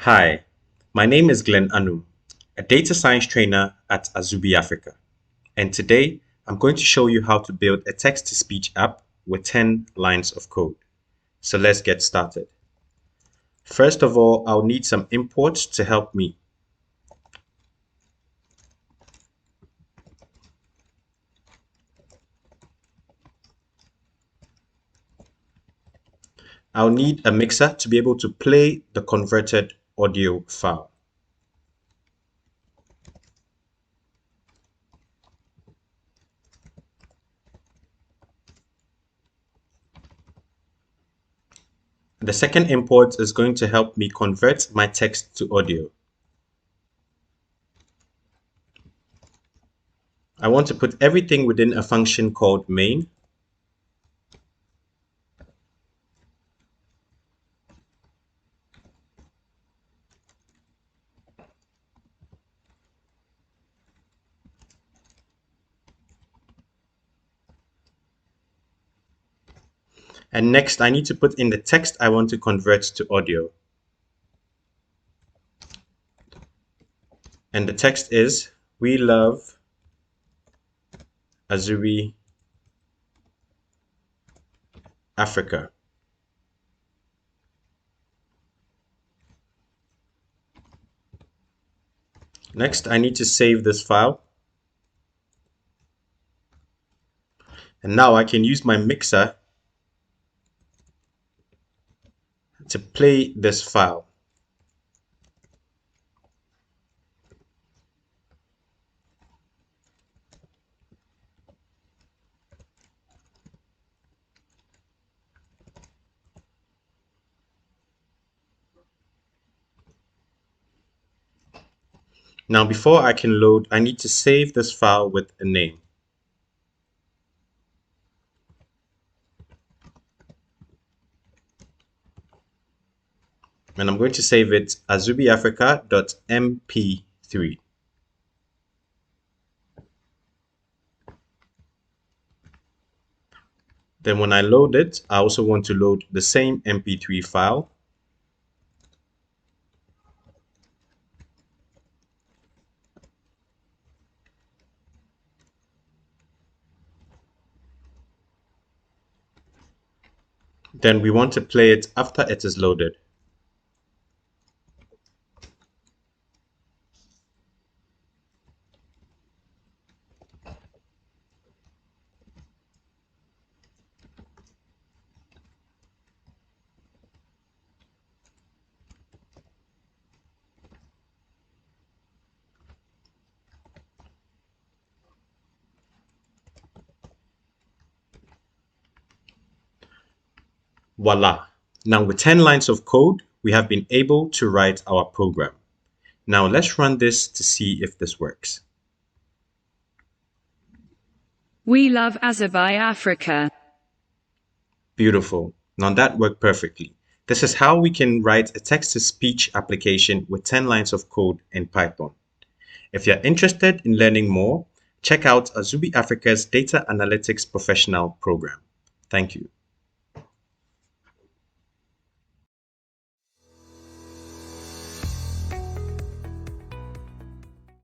Hi, my name is Glenn Anu, a data science trainer at Azubi Africa. And today I'm going to show you how to build a text-to-speech app with 10 lines of code. So let's get started. First of all, I'll need some imports to help me. I'll need a mixer to be able to play the converted audio file. The second import is going to help me convert my text to audio. I want to put everything within a function called main. And next, I need to put in the text I want to convert to audio. And the text is, "We love Azubi Africa." Next, I need to save this file. And now I can use my mixer to play this file. Now, before I can load, I need to save this file with a name. And I'm going to save it azubiafrica.mp3. Then when I load it, I also want to load the same mp3 file. Then we want to play it after it is loaded. Voila! Now with 10 lines of code, we have been able to write our program. Now let's run this to see if this works. We love Azubi Africa. Beautiful. Now that worked perfectly. This is how we can write a text-to-speech application with 10 lines of code in Python. If you're interested in learning more, check out Azubi Africa's Data Analytics Professional program. Thank you.